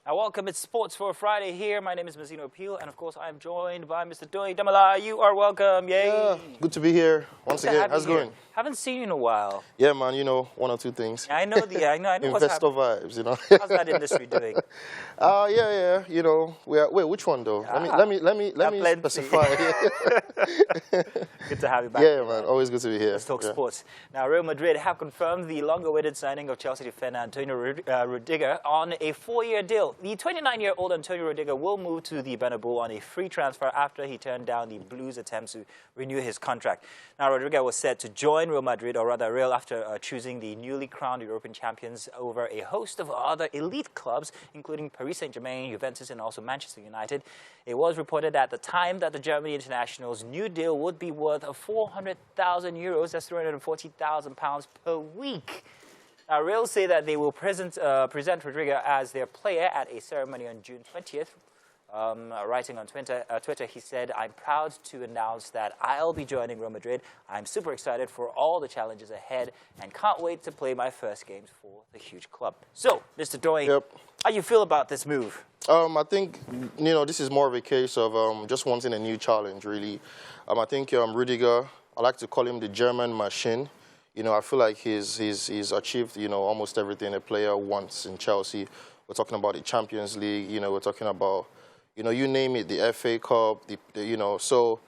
Welcome. It's Sports for Friday here. My name is Mazino, and of course, I'm joined by Mr. Ademola. You are welcome. Yay! Yeah, good to be here once again. How's it going? Haven't seen you in a while. Yeah, man. You know, one or two things. I know Investor vibes, you know. How's that industry doing? Yeah. You know, wait, which one though? Let me specify. Good to have you back. Yeah, man. Always good to be here. Let's talk sports. Now, Real Madrid have confirmed the long-awaited signing of Chelsea defender Antonio Rudiger on a 4-year deal. The 29-year-old Antonio Rudiger will move to the Bernabeu on a free transfer after he turned down the Blues' attempts to renew his contract. Now, Rudiger was set to join Real Madrid, or rather Real, after choosing the newly crowned European champions over a host of other elite clubs, including Paris Saint-Germain, Juventus, and also Manchester United. It was reported at the time that the German international's new deal would be worth 400,000 euros, that's 340,000 pounds per week. Now, Real say that they will present Rodrigo as their player at a ceremony on June 20th. Writing on Twitter, he said, "I'm proud to announce that I'll be joining Real Madrid. I'm super excited for all the challenges ahead and can't wait to play my first games for the huge club." So, Mr. Adedoyin, how do you feel about this move? I think, you know, this is more of a case of just wanting a new challenge, really. I think Rudiger, I like to call him the German machine. You know, I feel like he's achieved, you know, almost everything a player wants in Chelsea. We're talking about the Champions League, you know, we're talking about, you know, you name it, the FA Cup, you know. So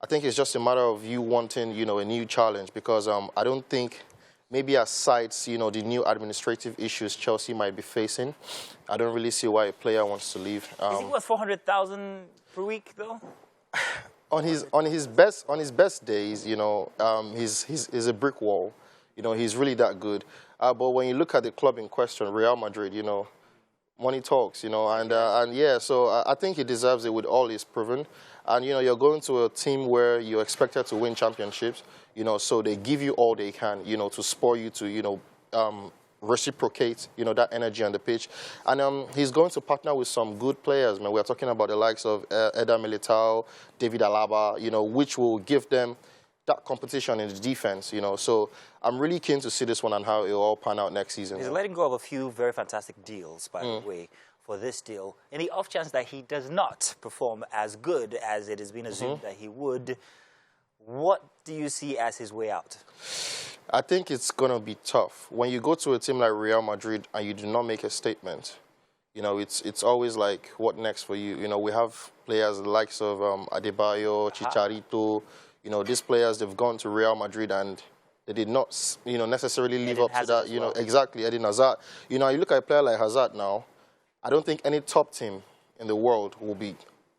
I think it's just a matter of you wanting, you know, a new challenge because I don't think, maybe aside, you know, the new administrative issues Chelsea might be facing, I don't really see why a player wants to leave. Is he worth 400,000 per week, though? On his best days, you know, he's a brick wall. You know, he's really that good. But when you look at the club in question, Real Madrid, you know, money talks, you know, and yeah, so I think he deserves it with all he's proven. And, you know, you're going to a team where you're expected to win championships, you know, so they give you all they can, you know, to spur you to, you know, reciprocate, you know, that energy on the pitch. And he's going to partner with some good players, man. We're talking about the likes of Eder Militao, David Alaba, you know, which will give them that competition in the defense, you know. So I'm really keen to see this one and how it will all pan out next season. He's letting go of a few very fantastic deals, by the way, for this deal. In the off chance that he does not perform as good as it has been assumed that he would, what do you see as his way out? I think it's going to be tough. When you go to a team like Real Madrid and you do not make a statement, you know, it's always like, what next for you? You know, we have players the likes of Adebayo, Chicharito. You know, these players, they've gone to Real Madrid and they did not, you know, necessarily live up to that. You know, exactly, Eden Hazard. You know, you look at a player like Hazard now, I don't think any top team in the world will be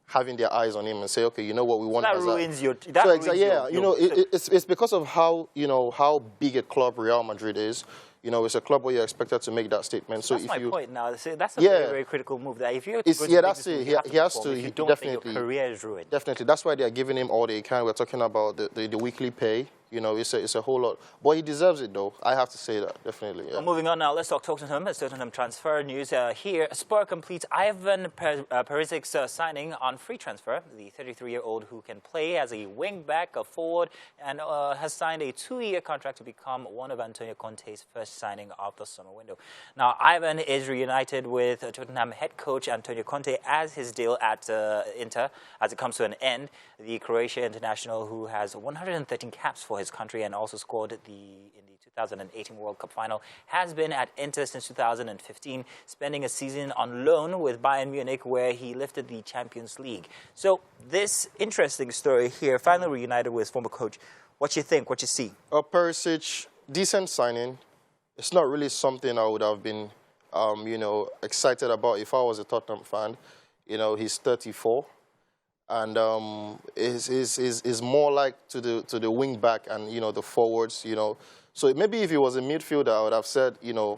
having their eyes on him and say, okay, you know what, we want that Hazard. Ruins your... You know, it's because of how, you know, how big a club Real Madrid is. You know, it's a club where you're expected to make that statement. So that's if my you, point now. That's a very, very critical move. That if you're that's it. He has to. If you don't, definitely, then your career is ruined. Definitely. That's why they are giving him all they can. We're talking about the weekly pay. You know, it's a whole lot. But he deserves it, though. I have to say that, definitely. Yeah. Well, moving on now, let's talk Tottenham. It's Tottenham transfer news here. Spur completes Ivan Perisic's signing on free transfer. The 33-year-old who can play as a wing-back, a forward, and has signed a 2-year contract to become one of Antonio Conte's first signing of the summer window. Now, Ivan is reunited with Tottenham head coach Antonio Conte as his deal at Inter, as it comes to an end. The Croatia international, who has 113 caps for his country and also scored in the 2018 World Cup final, has been at Inter since 2015, spending a season on loan with Bayern Munich where he lifted the Champions League. So this interesting story here, finally reunited with his former coach. What you think? What you see? Perisic, decent signing. It's not really something I would have been, you know, excited about if I was a Tottenham fan. You know, he's 34. And is more like to the wing back and, you know, the forwards, you know. So maybe if he was a midfielder, I would have said, you know,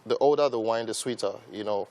the older the wine, the sweeter, you know.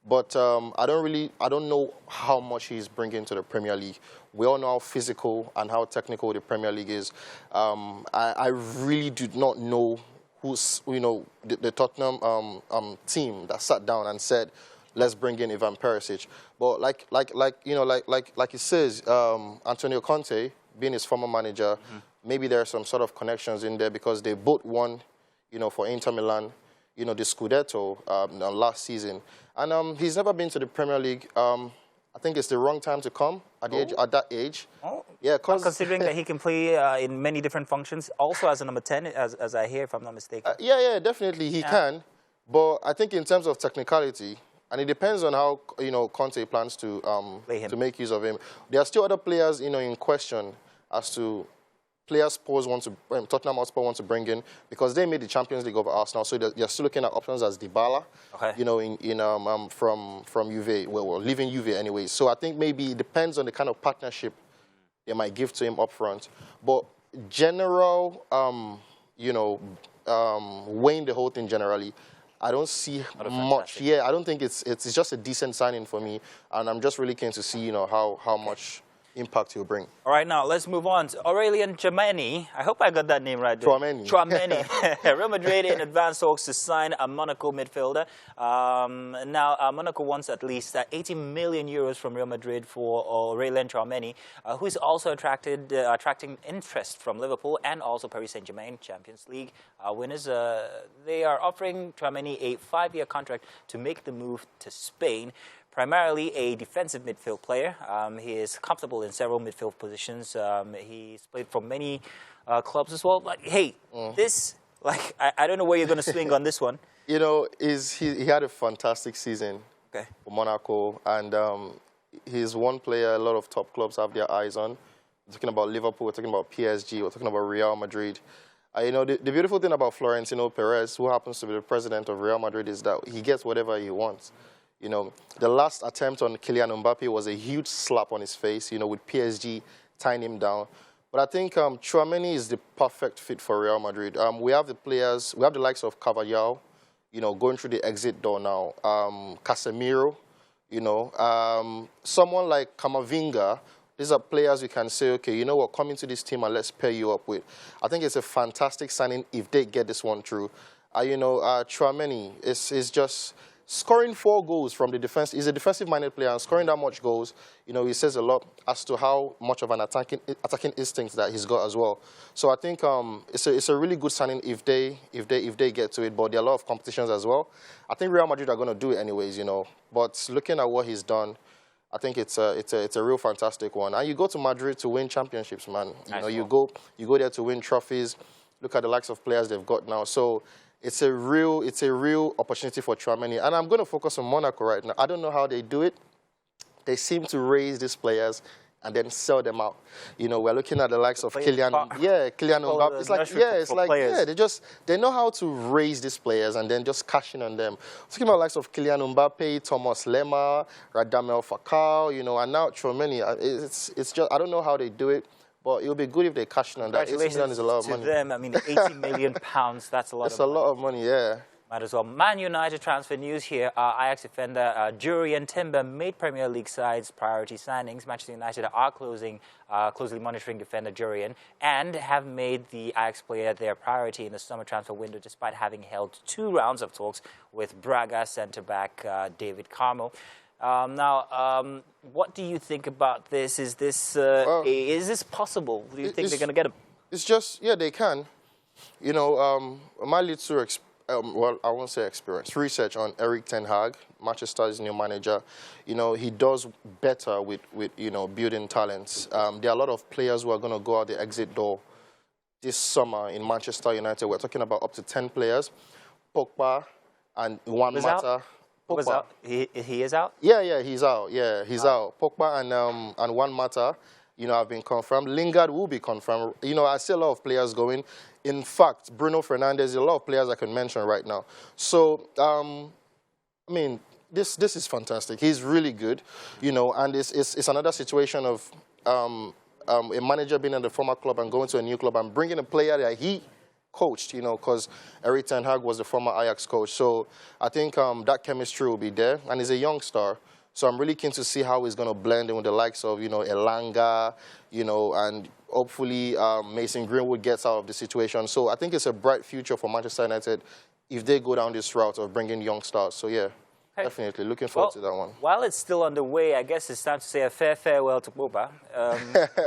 But I don't know how much he's bringing to the Premier League. We all know how physical and how technical the Premier League is. I really do not know who's, you know, the Tottenham team that sat down and said, let's bring in Ivan Perisic. But like he says, Antonio Conte, being his former manager, maybe there are some sort of connections in there because they both won, you know, for Inter Milan, you know, the Scudetto last season. And he's never been to the Premier League. I think it's the wrong time to come at, at that age. Oh. Yeah, because considering that he can play in many different functions, also as a number 10, as I hear, if I'm not mistaken. Yeah, definitely he can. But I think in terms of technicality, and it depends on how Conte plans to make use of him. There are still other players in question as to players Tottenham Hotspur want to bring in, because they made the Champions League over Arsenal, so they're still looking at options as Dybala, from Juve, well, leaving Juve anyway. So I think maybe it depends on the kind of partnership they might give to him up front. But general, weighing the whole thing generally, I don't see much. Yeah, I don't think it's just a decent signing for me, and I'm just really keen to see how much impact he'll bring. All right, now let's move on to Aurelien Tchouameni. I hope I got that name right. Tchouameni. Real Madrid in advanced talks to sign a Monaco midfielder. Now, Monaco wants at least 80 million euros from Real Madrid for Aurelien Tchouameni, who is also attracting interest from Liverpool and also Paris Saint-Germain, Champions League winners. They are offering Tchouameni a 5-year contract to make the move to Spain. Primarily a defensive midfield player. He is comfortable in several midfield positions. He's played for many clubs as well. Like, hey, I don't know where you're going to swing on this one. He had a fantastic season for Monaco, and he's one player a lot of top clubs have their eyes on. We're talking about Liverpool, we're talking about PSG, we're talking about Real Madrid. The beautiful thing about Florentino Perez, who happens to be the president of Real Madrid, is that he gets whatever he wants. The last attempt on Kylian Mbappe was a huge slap on his face, with PSG tying him down. But I think Tchouameni is the perfect fit for Real Madrid. We have the players, we have the likes of Carvajal, going through the exit door now. Casemiro, someone like Camavinga. These are players you can say, okay, you know what, come into this team and let's pair you up with. I think it's a fantastic signing if they get this one through. Tchouameni is just scoring 4 goals from the defense. He's a defensive-minded player, and scoring that much goals, he says a lot as to how much of an attacking instinct that he's got as well. So I think it's a really good signing if they get to it. But there are a lot of competitions as well. I think Real Madrid are going to do it anyways, But looking at what he's done, I think it's a real fantastic one. And you go to Madrid to win championships, man. You go there to win trophies. Look at the likes of players they've got now. So it's a real opportunity for Tchouameni. And I'm going to focus on Monaco right now. I don't know how they do it. They seem to raise these players and then sell them out. We're looking at the likes of Kylian Mbappe. They know how to raise these players and then just cash in on them. Talking about the likes of Kylian Mbappe, Thomas Lemar, Radamel Falcao, and now Tchouameni. It's just, I don't know how they do it. But it would be good if they cash in on that. 80 million is a lot of money. To them, I mean, 80 million pounds, that's a lot of money. That's a lot of money, yeah. Might as well. Man United transfer news here. Ajax defender Jurriën Timber made Premier League sides priority signings. Manchester United are closely monitoring defender Jurriën and have made the Ajax player their priority in the summer transfer window, despite having held 2 rounds of talks with Braga centre-back David Carmo. What do you think about this? Is this possible? Do you think they're going to get him? It's just, yeah, they can. My little, well, I won't say experience, research on Erik ten Hag, Manchester's new manager. He does better with building talents. There are a lot of players who are going to go out the exit door this summer in Manchester United. We're talking about up to 10 players. Pogba and Juan Mata. Was out? He is out? Yeah, he's out. Yeah, he's out. Pogba and Juan Mata, have been confirmed. Lingard will be confirmed. I see a lot of players going. In fact, Bruno Fernandes, a lot of players I can mention right now. So, I mean, this is fantastic. He's really good, and it's another situation of a manager being in the former club and going to a new club and bringing a player that he coached, because Erik ten Hag was the former Ajax coach. So I think that chemistry will be there, and he's a young star. So I'm really keen to see how he's going to blend in with the likes of, Elanga, and hopefully Mason Greenwood gets out of the situation. So I think it's a bright future for Manchester United if they go down this route of bringing young stars. So yeah, definitely looking forward to that one. While it's still underway, I guess it's time to say a farewell to Pogba.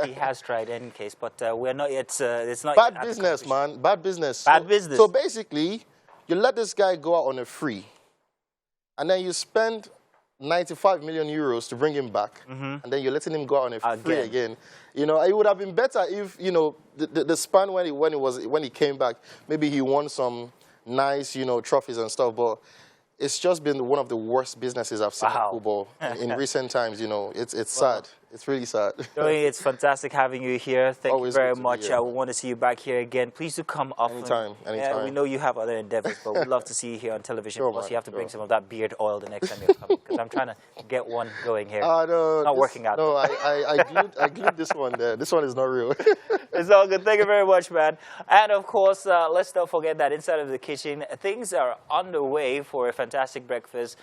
He has tried in any case, but we're not yet. It's not bad business, man. Bad business. Bad business. So basically, you let this guy go out on a free. and then you spend 95 million euros to bring him back, and then you're letting him go out on a free again. You know, it would have been better if, you know, the span when he came back, maybe he won some nice, you know, trophies and stuff, but it's just been one of the worst businesses I've seen in football in recent times. You know, it's sad. It's really sad. Joey, it's fantastic having you here. Thank Always you very much. I want to see you back here again. Please do come often. Anytime. Yeah, we know you have other endeavors, but we'd love to see you here on television. Plus, you have to bring some of that beard oil the next time you're coming, because I'm trying to get one going here. No, not working out. No, I glued this one there. This one is not real. It's all good. Thank you very much, man. And of course, let's not forget that inside of the kitchen, things are underway for a fantastic breakfast.